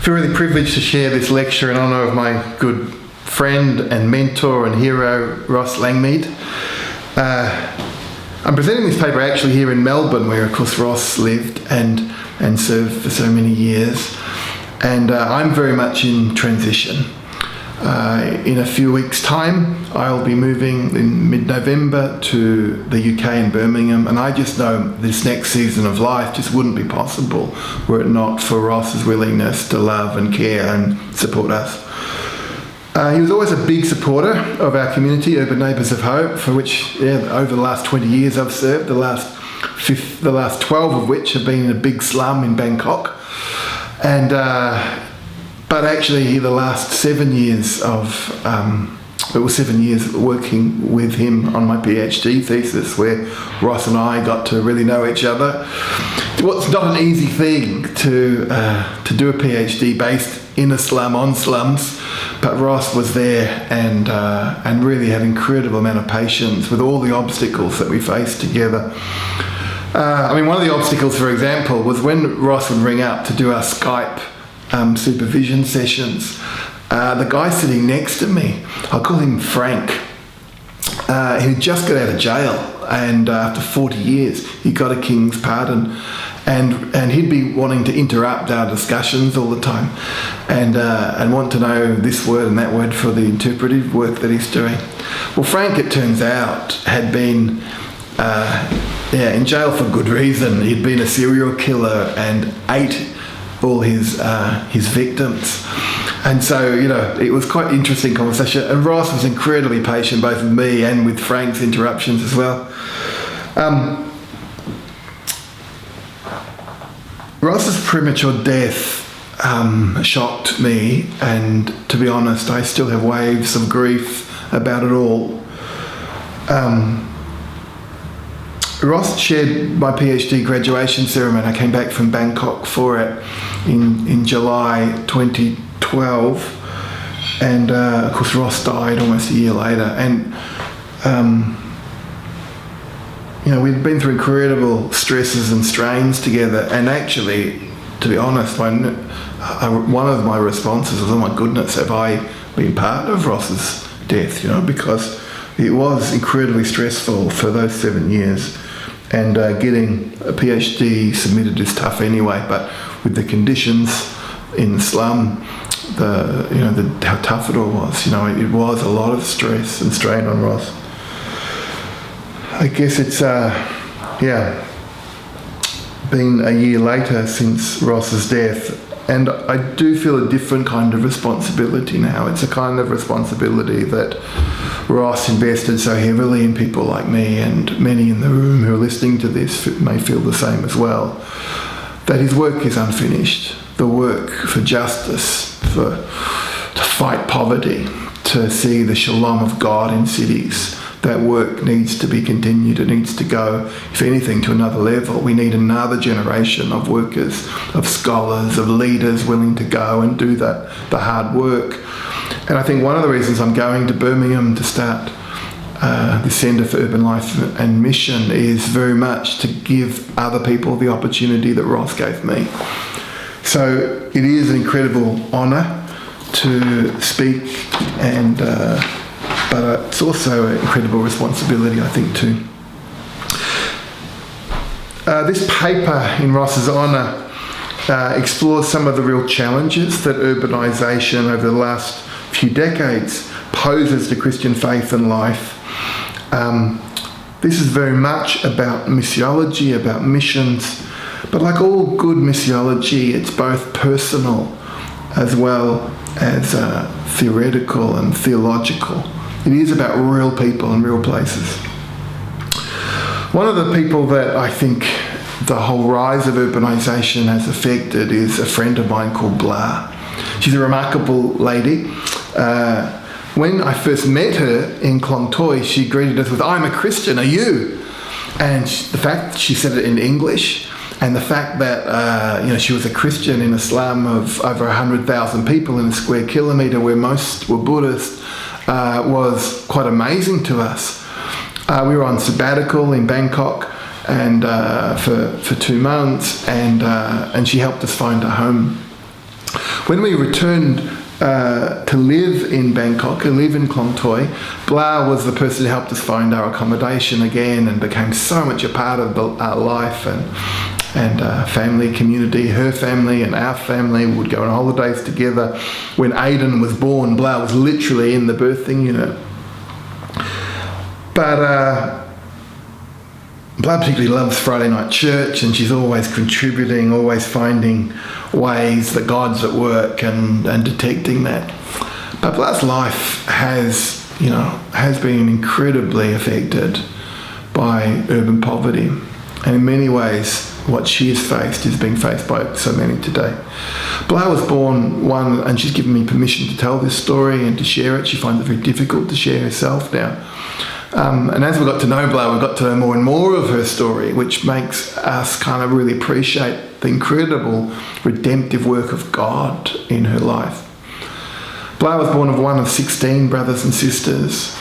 feel really privileged to share this lecture in honour of my good friend and mentor and hero, Ross Langmead. I'm presenting this paper actually here in Melbourne, where of course Ross lived and served for so many years. And I'm very much in transition. In a few weeks' time, I'll be moving in mid-November to the UK in Birmingham, and I just know this next season of life just wouldn't be possible were it not for Ross's willingness to love and care and support us. He was always a big supporter of our community, Urban Neighbours of Hope, for which over the last 20 years I've served, the last 12 of which have been in a big slum in Bangkok. And but actually the last 7 years working with him on my PhD thesis, where Ross and I got to really know each other. Well, it's not an easy thing to do a PhD based in a slum, on slums, but Ross was there and really had an incredible amount of patience with all the obstacles that we faced together. One of the obstacles, for example, was when Ross would ring up to do our Skype supervision sessions. The guy sitting next to me, I'll call him Frank, he'd just got out of jail, and after 40 years he got a king's pardon, and he'd be wanting to interrupt our discussions all the time and want to know this word and that word for the interpretive work that he's doing. Well, Frank, it turns out, had been in jail for good reason. He'd been a serial killer and ate all his victims. And so, it was quite an interesting conversation. And Ross was incredibly patient, both with me and with Frank's interruptions as well. Ross's premature death shocked me, and to be honest, I still have waves of grief about it all. Ross chaired my PhD graduation ceremony. I came back from Bangkok for it in July 2012, and of course Ross died almost a year later. And we'd been through incredible stresses and strains together. And actually, to be honest, one of my responses was, "Oh my goodness, have I been part of Ross's death?" Because it was incredibly stressful for those 7 years. And getting a PhD submitted is tough anyway, but with the conditions in the slum, how tough it all was, it was a lot of stress and strain on Ross. I guess it's been a year later since Ross's death, and I do feel a different kind of responsibility now. It's a kind of responsibility that Ross invested so heavily in people like me, and many in the room who are listening to this may feel the same as well, that his work is unfinished. The work for justice, to fight poverty, to see the shalom of God in cities, that work needs to be continued. It needs to go, if anything, to another level. We need another generation of workers, of scholars, of leaders willing to go and do the hard work. And I think one of the reasons I'm going to Birmingham to start the Centre for Urban Life and Mission is very much to give other people the opportunity that Ross gave me. So it is an incredible honour to speak, but it's also an incredible responsibility, I think, too. This paper, in Ross's honour, explores some of the real challenges that urbanisation over the last few decades poses to Christian faith and life. This is very much about missiology, about missions, but like all good missiology, it's both personal as well as theoretical and theological. It is about real people and real places. One of the people that I think the whole rise of urbanisation has affected is a friend of mine called Blah. She's a remarkable lady. When I first met her in Klong Toi, she greeted us with, "I'm a Christian, are you?" And the fact she said it in English, and the fact that she was a Christian in a slum of over 100,000 people in a square kilometre where most were Buddhist, was quite amazing to us. We were on sabbatical in Bangkok and for 2 months, and she helped us find a home. When we returned to live in Bangkok and live in Klong Toi, Blah was the person who helped us find our accommodation again and became so much a part of our life and family community. Her family and our family would go on holidays together. When Aidan was born, Blah was literally in the birthing unit. But Blah particularly loves Friday night church, and she's always contributing, always finding ways that God's at work and detecting that. But Blah's life has been incredibly affected by urban poverty. And in many ways, what she has faced is being faced by so many today. Blah was born one, and she's given me permission to tell this story and to share it. She finds it very difficult to share herself now. And as we got to know Blah, we got to know more and more of her story, which makes us kind of really appreciate the incredible redemptive work of God in her life. Blah was born of one of 16 brothers and sisters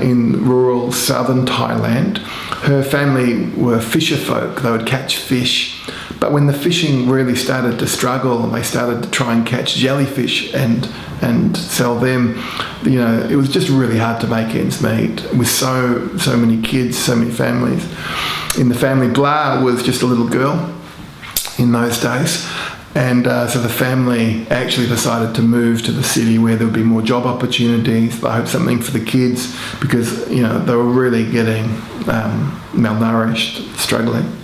in rural southern Thailand. Her family were fisher folk. They would catch fish. But when the fishing really started to struggle and they started to try and catch jellyfish and sell them, it was just really hard to make ends meet with so many kids, so many families. In the family, Blah was just a little girl in those days. And so the family actually decided to move to the city where there would be more job opportunities. They hoped something for the kids because, they were really getting malnourished, struggling.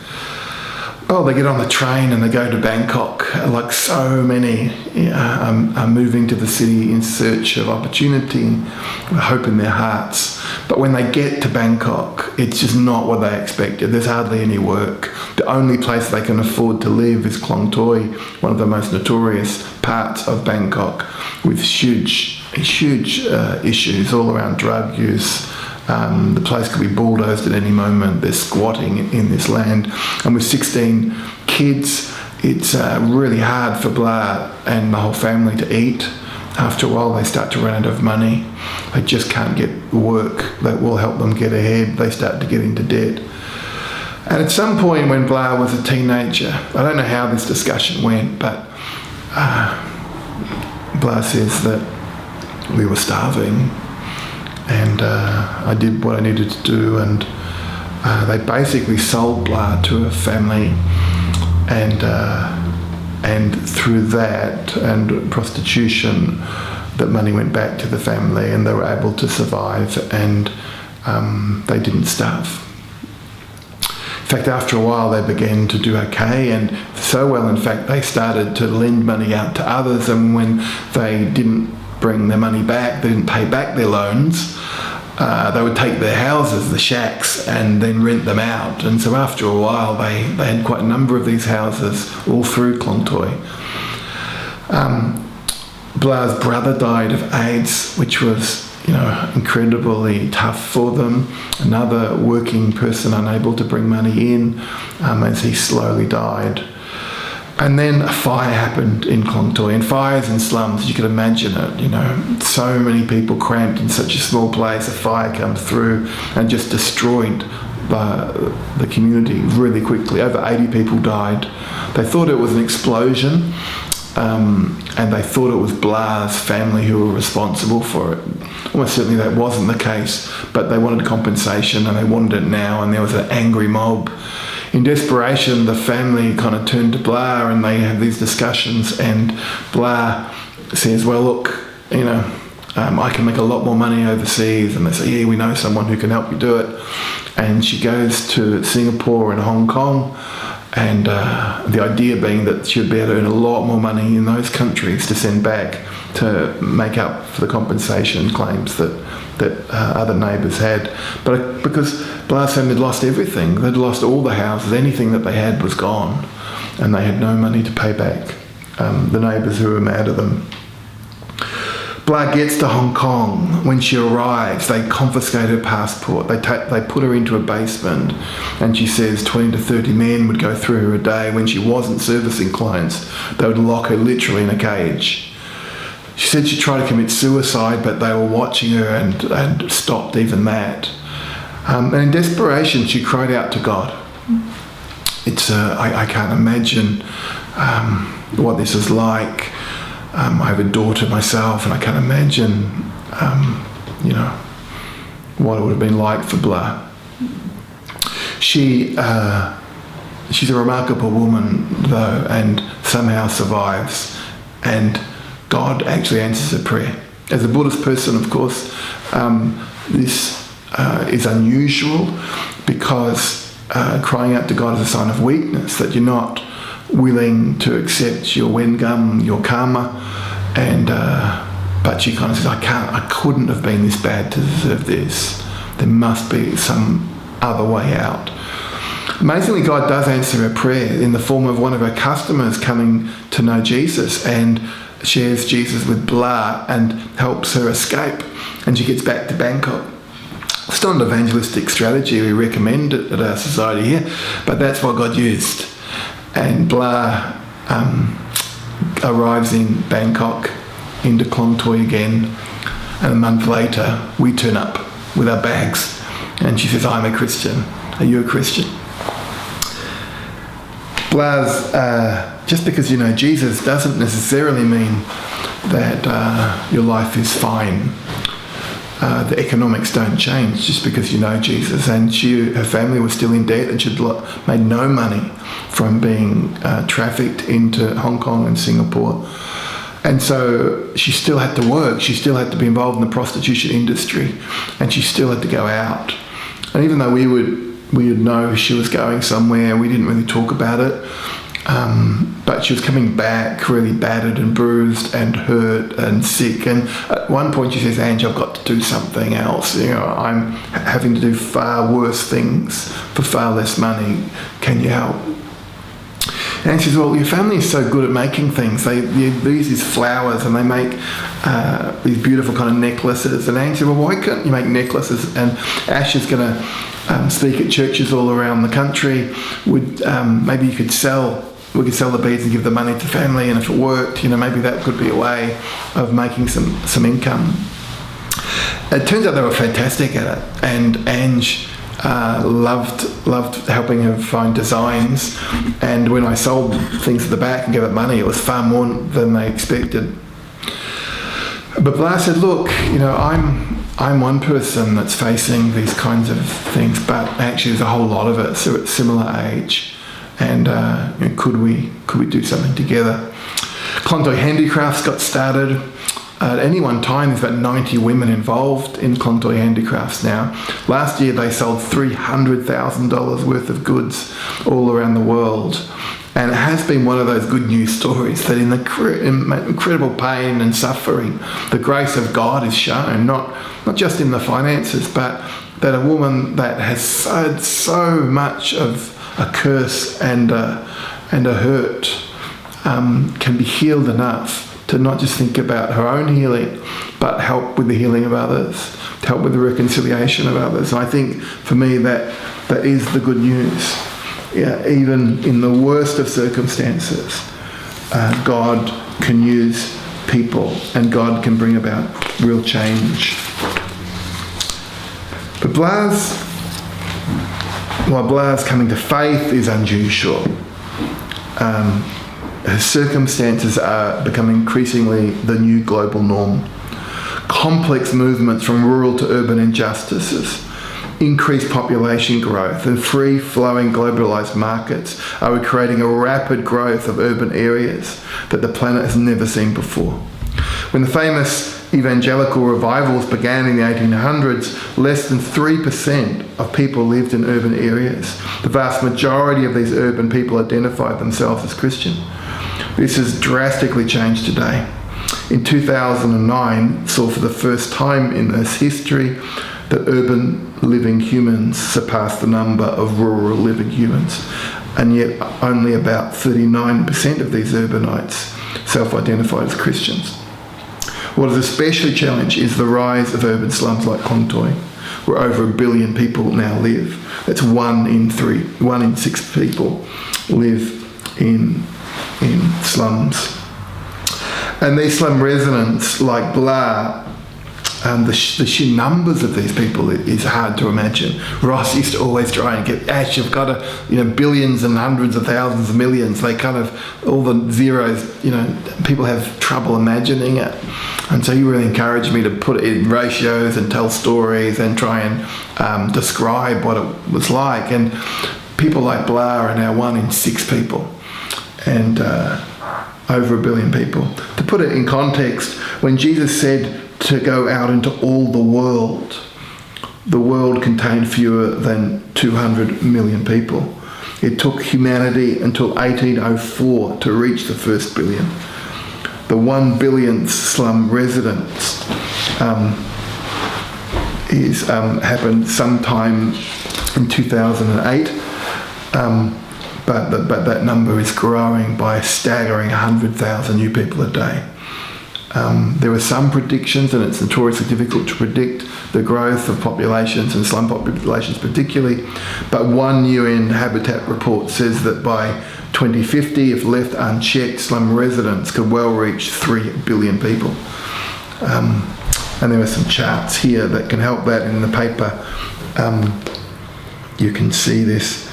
Oh, they get on the train and they go to Bangkok. Like so many are moving to the city in search of opportunity, with hope in their hearts. But when they get to Bangkok, it's just not what they expected. There's hardly any work. The only place they can afford to live is Klong Toi, one of the most notorious parts of Bangkok, with huge issues all around drug use. The place could be bulldozed at any moment. There's squatting in this land. And with 16 kids, it's really hard for Blah and the whole family to eat. After a while, they start to run out of money. They just can't get work that will help them get ahead. They start to get into debt. And at some point when Blah was a teenager, I don't know how this discussion went, but Blah says that we were starving. And I did what I needed to do, and they basically sold Blah to a family, and through that and prostitution, that money went back to the family, and they were able to survive, and they didn't starve. In fact, after a while, they began to do okay, and so well, in fact, they started to lend money out to others, and when they didn't bring their money back, they didn't pay back their loans, they would take their houses, the shacks, and then rent them out. And so after a while, they had quite a number of these houses all through Klong Toi. Blah's brother died of AIDS, which was incredibly tough for them. Another working person unable to bring money in as he slowly died. And then a fire happened in Klong Toi, and fires in slums, you could imagine it, so many people cramped in such a small place. A fire comes through and just destroyed the community really quickly. Over 80 people died. They thought it was an explosion, and they thought it was Blah's family who were responsible for it. Almost certainly that wasn't the case, but they wanted compensation and they wanted it now, and there was an angry mob. In desperation, the family kind of turned to Blah and they have these discussions, and Blah says, well, look, I can make a lot more money overseas. And they say, yeah, we know someone who can help you do it. And she goes to Singapore and Hong Kong, and the idea being that she would be able to earn a lot more money in those countries to send back to make up for the compensation claims that other neighbours had. But because Blah's family had lost everything, they'd lost all the houses, anything that they had was gone, and they had no money to pay back the neighbours who were mad at them. Blah gets to Hong Kong. When she arrives, they confiscate her passport. They put her into a basement, and she says 20 to 30 men would go through her a day. When she wasn't servicing clients, they would lock her literally in a cage. She said she tried to commit suicide, but they were watching her and stopped even that. And in desperation, she cried out to God. I can't imagine what this is like. I have a daughter myself, and I can't imagine, what it would have been like for Blah. She's a remarkable woman, though, and somehow survives. And God actually answers her prayer. As a Buddhist person, of course, this is unusual, because crying out to God is a sign of weakness, that you're not willing to accept your wengam, your karma, and but she kind of says, I couldn't have been this bad to deserve this. There must be some other way out. Amazingly, God does answer her prayer in the form of one of her customers coming to know Jesus and shares Jesus with Blah and helps her escape, and she gets back to Bangkok. It's not an evangelistic strategy we recommend it at our society here, but that's what God used. And Blah arrives in Bangkok, into Klong Toi again, and a month later we turn up with our bags, and she says, I'm a Christian. Are you a Christian? Blah's, just because you know Jesus doesn't necessarily mean that your life is fine. The economics don't change just because you know Jesus. And her family was still in debt, and she'd made no money from being trafficked into Hong Kong and Singapore. And so she still had to work. She still had to be involved in the prostitution industry, and she still had to go out. And even though we would know she was going somewhere, we didn't really talk about it. But she was coming back really battered and bruised and hurt and sick. And at one point she says, Ange, I've got to do something else. I'm having to do far worse things for far less money. Can you help? And she says, well, your family is so good at making things. They use these flowers, and they make these beautiful kind of necklaces. And Ange said, well, why can't you make necklaces? And Ash is going to speak at churches all around the country. Maybe you could we could sell the beads and give the money to family, and if it worked, maybe that could be a way of making some income. It turns out they were fantastic at it, and Ange loved helping her find designs, and when I sold things at the back and gave it money, it was far more than they expected. But Blah said, look, I'm one person that's facing these kinds of things, but actually there's a whole lot of us at similar age, and could we do something together? Klong Toi Handicrafts got started. At any one time, there's about 90 women involved in Klong Toi Handicrafts now. Last year, they sold $300,000 worth of goods all around the world. And it has been one of those good news stories that in incredible pain and suffering, the grace of God is shown, not just in the finances, but that a woman that has had so much of a curse and a hurt can be healed enough to not just think about her own healing, but help with the healing of others, to help with the reconciliation of others. And I think for me that is the good news. Yeah, even in the worst of circumstances, God can use people, and God can bring about real change. But Blah's coming to faith is unusual. Her circumstances are becoming increasingly the new global norm. Complex movements from rural to urban injustices, increased population growth, and free-flowing globalised markets are creating a rapid growth of urban areas that the planet has never seen before. When the famous evangelical revivals began in the 1800s, less than 3% of people lived in urban areas. The vast majority of these urban people identified themselves as Christian. This has drastically changed today. In 2009, saw for the first time in this history that urban living humans surpassed the number of rural living humans, and yet only about 39% of these urbanites self-identified as Christians. What is especially challenging is the rise of urban slums like Klong Toi, where over 1 billion people now live. That's 1 in 6 people live in slums. And these slum residents, like Blah, the sheer numbers of these people is hard to imagine. Ross used to always try and get, Ash, you've got to, billions and hundreds of thousands of millions. They kind of, all the zeros, people have trouble imagining it. And so he really encouraged me to put it in ratios and tell stories and try and describe what it was like. And people like Blah are now 1 in 6 people. And over 1 billion people. To put it in context, when Jesus said to go out into all the world contained fewer than 200 million people. It took humanity until 1804 to reach the first billion. The 1 billionth slum residence happened sometime in 2008. But that number is growing by a staggering 100,000 new people a day. There are some predictions, and it's notoriously difficult to predict the growth of populations and slum populations particularly, but one UN Habitat report says that by 2050, if left unchecked, slum residents could well reach 3 billion people. And there are some charts here that can help that in the paper. You can see this.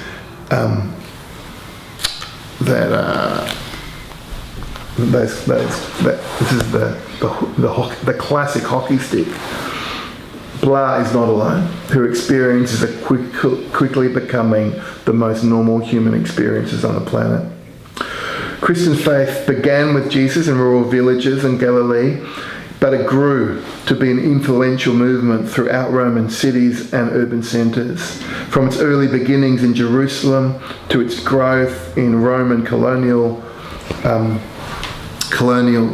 This is the classic hockey stick. Blah is not alone. Her experiences are quickly becoming the most normal human experiences on the planet. Christian faith began with Jesus in rural villages in Galilee, but it grew to be an influential movement throughout Roman cities and urban centres. From its early beginnings in Jerusalem to its growth in Roman colonial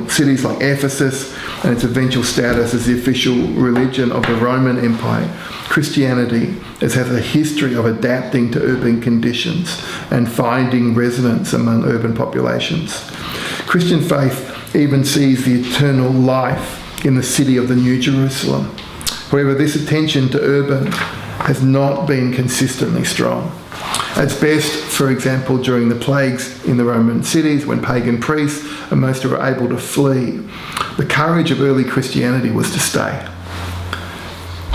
cities like Ephesus and its eventual status as the official religion of the Roman Empire, Christianity has had a history of adapting to urban conditions and finding resonance among urban populations. Christian faith even sees the eternal life in the city of the New Jerusalem. However, this attention to urban has not been consistently strong. At best, for example, during the plagues in the Roman cities, when pagan priests and most were able to flee, the courage of early Christianity was to stay,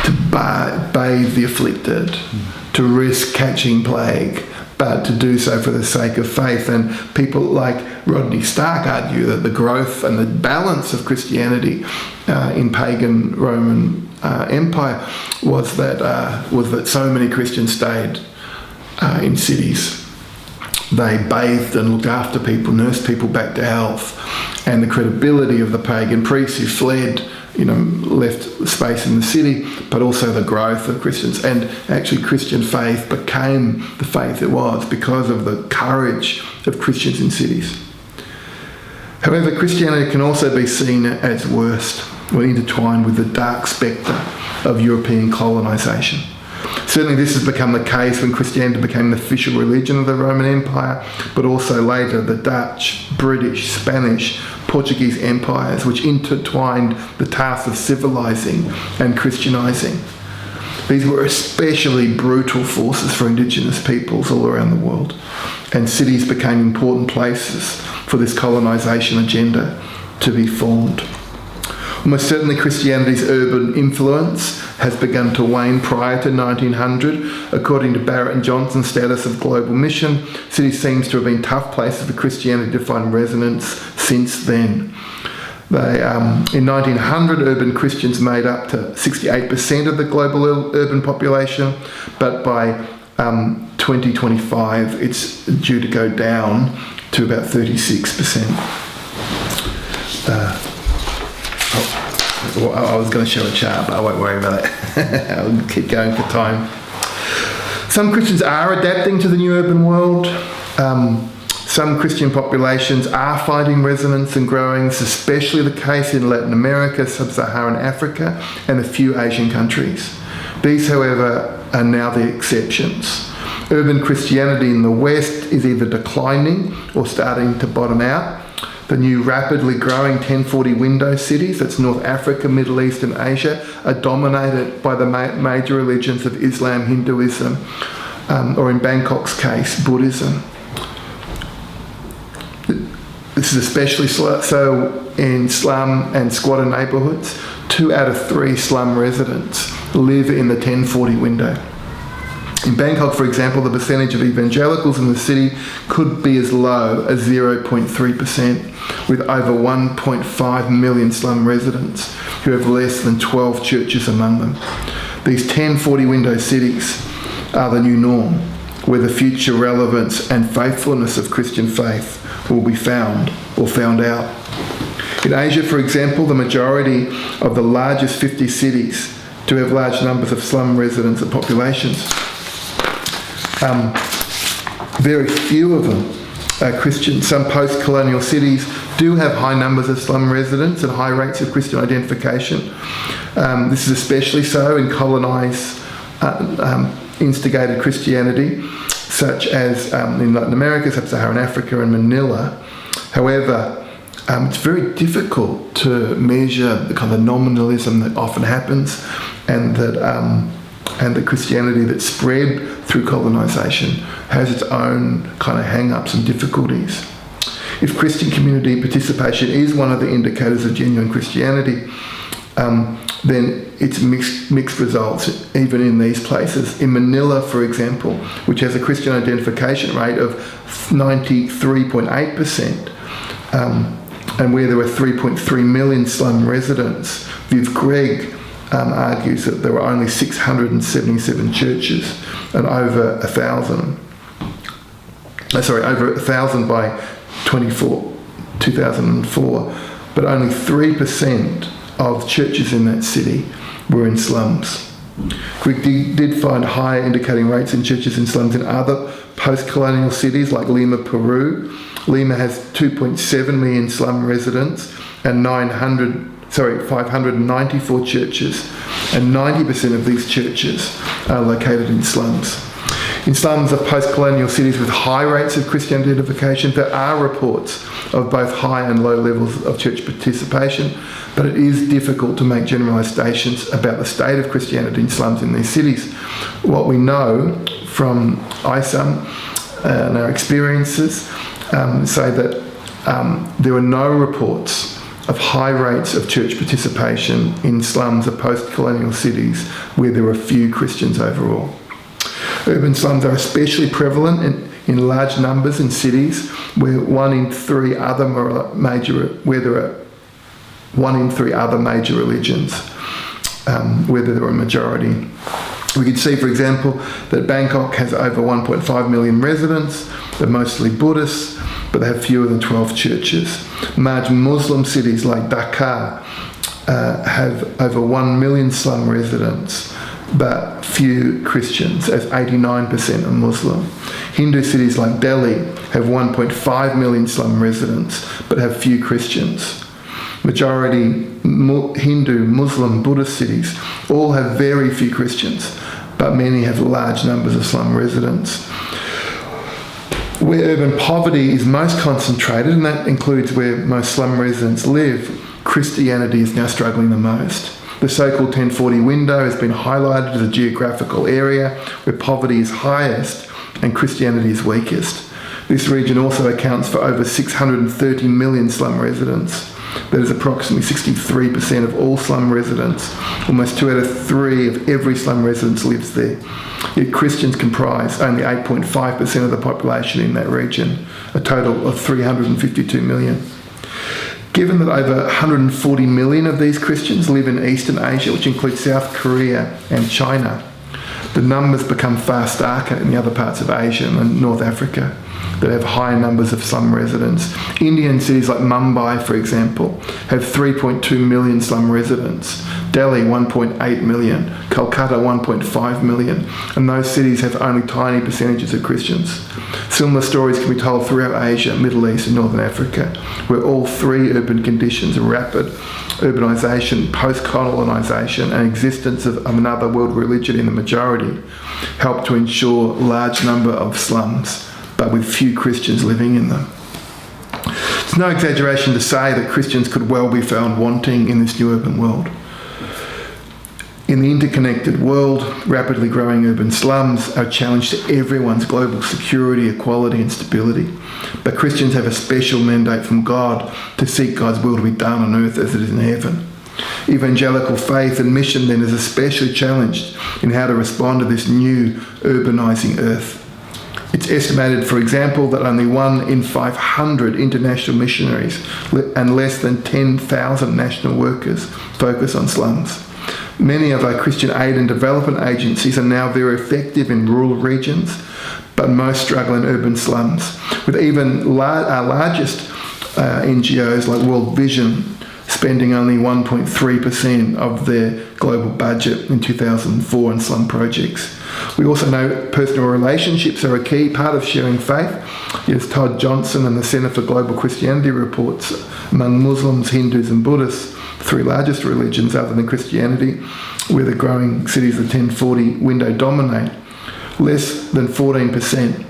to bathe the afflicted, to risk catching plague, but to do so for the sake of faith. And people like Rodney Stark argue that the growth and the balance of Christianity in pagan Roman Empire was that so many Christians stayed in cities. They bathed and looked after people, nursed people back to health, and the credibility of the pagan priests who fled, left space in the city, but also the growth of Christians. And actually Christian faith became the faith it was because of the courage of Christians in cities. However, Christianity can also be seen as worst when intertwined with the dark spectre of European colonisation. Certainly this has become the case when Christianity became the official religion of the Roman Empire, but also later the Dutch, British, Spanish, Portuguese empires, which intertwined the task of civilising and Christianising. These were especially brutal forces for indigenous peoples all around the world, and cities became important places for this colonisation agenda to be formed. Almost certainly Christianity's urban influence has begun to wane prior to 1900. According to Barrett and Johnson's status of global mission, cities seems to have been tough places for Christianity to find resonance since then. In 1900, urban Christians made up to 68% of the global urban population, but by 2025 it's due to go down to about 36%. I was going to show a chart, but I won't worry about it. I'll keep going for time. Some Christians are adapting to the new urban world. Some Christian populations are finding resonance and growing. It's especially the case in Latin America, Sub-Saharan Africa, and a few Asian countries. These, however, are now the exceptions. Urban Christianity in the West is either declining or starting to bottom out. The new rapidly growing 1040 window cities, that's North Africa, Middle East and Asia, are dominated by the major religions of Islam, Hinduism, or in Bangkok's case, Buddhism. This is especially so in slum and squatter neighbourhoods. 2 out of 3 slum residents live in the 1040 window. In Bangkok, for example, the percentage of evangelicals in the city could be as low as 0.3%, with over 1.5 million slum residents who have less than 12 churches among them. These 1040 window cities are the new norm, where the future relevance and faithfulness of Christian faith will be found or found out. In Asia, for example, the majority of the largest 50 cities do have large numbers of slum residents and populations. Very few of them are Christian. Some post-colonial cities do have high numbers of slum residents and high rates of Christian identification. This is especially so in colonised, instigated Christianity, such as in Latin America, Sub-Saharan Africa and Manila. However, it's very difficult to measure the kind of nominalism that often happens, and the Christianity that spread through colonisation has its own kind of hang-ups and difficulties. If Christian community participation is one of the indicators of genuine Christianity, then it's mixed results, even in these places. In Manila, for example, which has a Christian identification rate of 93.8%, and where there were 3.3 million slum residents, Viv Gregg argues that there were only 677 churches and over 1,000 by 2004, but only 3% of churches in that city were in slums. Gregg did find higher indicating rates in churches in slums in other post-colonial cities like Lima, Peru. Lima has 2.7 million slum residents and 594 churches, and 90% of these churches are located in slums. In slums of post-colonial cities with high rates of Christian identification, there are reports of both high and low levels of church participation, but it is difficult to make generalisations about the state of Christianity in slums in these cities. What we know from ISAM and our experiences say that there are no reports of high rates of church participation in slums of post-colonial cities where there are few Christians overall. Urban slums are especially prevalent in large numbers in cities where there are 1 in 3 other major religions, whether there are a majority. We can see, for example, that Bangkok has over 1.5 million residents. They're mostly Buddhists, but they have fewer than 12 churches. Large Muslim cities like Dhaka have over 1 million slum residents, but few Christians, as 89% are Muslim. Hindu cities like Delhi have 1.5 million slum residents, but have few Christians. Majority Hindu, Muslim, Buddhist cities all have very few Christians, but many have large numbers of slum residents. Where urban poverty is most concentrated, and that includes where most slum residents live, Christianity is now struggling the most. The so-called 1040 window has been highlighted as a geographical area where poverty is highest and Christianity is weakest. This region also accounts for over 630 million slum residents. That is approximately 63% of all slum residents. Almost 2 out of 3 of every slum resident lives there. Yet Christians comprise only 8.5% of the population in that region, a total of 352 million. Given that over 140 million of these Christians live in Eastern Asia, which includes South Korea and China, the numbers become far starker in the other parts of Asia and North Africa that have high numbers of slum residents. Indian cities like Mumbai, for example, have 3.2 million slum residents. Delhi, 1.8 million. Kolkata, 1.5 million. And those cities have only tiny percentages of Christians. Similar stories can be told throughout Asia, Middle East and Northern Africa, where all 3 urban conditions, rapid urbanisation, post-colonisation and existence of another world religion in the majority, help to ensure a large number of slums, but with few Christians living in them. It's no exaggeration to say that Christians could well be found wanting in this new urban world. In the interconnected world, rapidly growing urban slums are a challenge to everyone's global security, equality and stability. But Christians have a special mandate from God to seek God's will to be done on earth as it is in heaven. Evangelical faith and mission then is especially challenged in how to respond to this new urbanising earth. It's estimated, for example, that only 1 in 500 international missionaries and less than 10,000 national workers focus on slums. Many of our Christian aid and development agencies are now very effective in rural regions, but most struggle in urban slums, with even our largest NGOs like World Vision spending only 1.3% of their global budget in 2004 on slum projects. We also know personal relationships are a key part of sharing faith. As Todd Johnson and the Centre for Global Christianity reports, among Muslims, Hindus and Buddhists, the 3 largest religions other than Christianity, where the growing cities of the 1040 window dominate, less than 14%,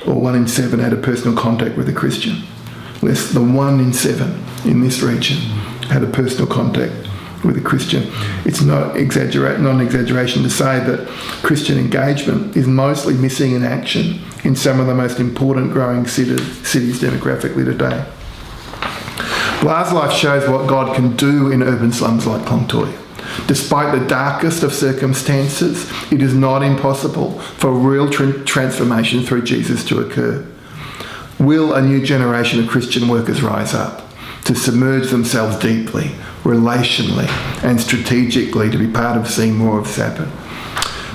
or 1 in 7, had a personal contact with a Christian. Less than 1 in 7 in this region had a personal contact with a Christian. It's not an exaggeration to say that Christian engagement is mostly missing in action in some of the most important growing cities demographically today. Blah's life shows what God can do in urban slums like Klongtoy. Despite the darkest of circumstances, it is not impossible for real transformation through Jesus to occur. Will a new generation of Christian workers rise up to submerge themselves deeply, relationally and strategically to be part of seeing more of this happen?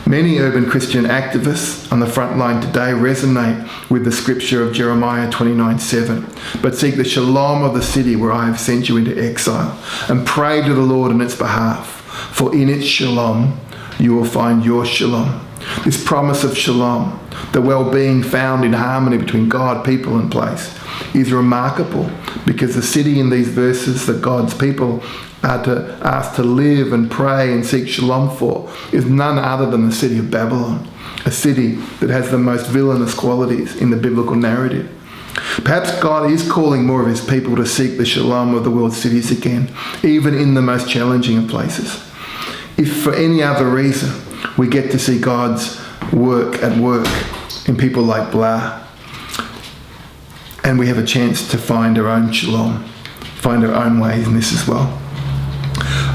Many urban Christian activists on the front line today resonate with the scripture of Jeremiah 29:7, but seek the shalom of the city where I have sent you into exile, and pray to the Lord on its behalf, for in its shalom you will find your shalom. This promise of shalom, the well-being found in harmony between God, people and place, is remarkable because the city in these verses that God's people are asked to live and pray and seek shalom for is none other than the city of Babylon, a city that has the most villainous qualities in the biblical narrative. Perhaps God is calling more of his people to seek the shalom of the world's cities again, even in the most challenging of places. If for any other reason, we get to see God's work at work in people like Blah, and we have a chance to find our own shalom, find our own ways in this as well.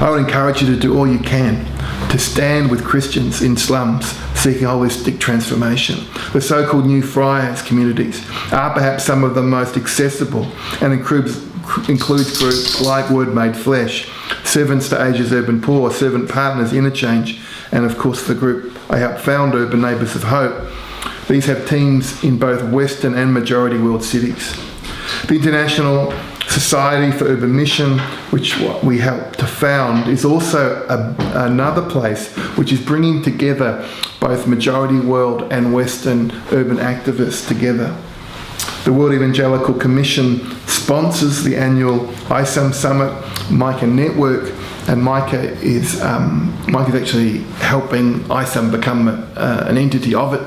I would encourage you to do all you can to stand with Christians in slums seeking holistic transformation. The so-called New Friars communities are perhaps some of the most accessible and includes groups like Word Made Flesh, Servants to Asia's Urban Poor, Servant Partners Interchange, and of course the group I helped found, Urban Neighbours of Hope. These have teams in both Western and majority world cities. The International Society for Urban Mission, which we helped to found, is also another place which is bringing together both majority world and Western urban activists together. The World Evangelical Commission sponsors the annual ISAM Summit, Micah Network, and Micah is actually helping ISAM become an entity of it.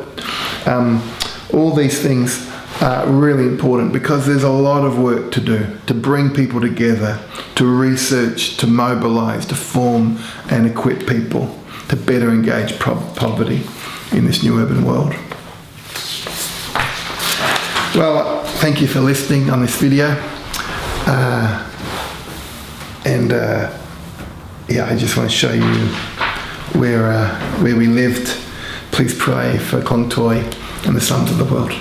All these things are really important because there's a lot of work to do to bring people together, to research, to mobilise, to form and equip people to better engage poverty in this new urban world. Well, thank you for listening on this video. I just want to show you where we lived. Please pray for Klongtoy and the slums of the world.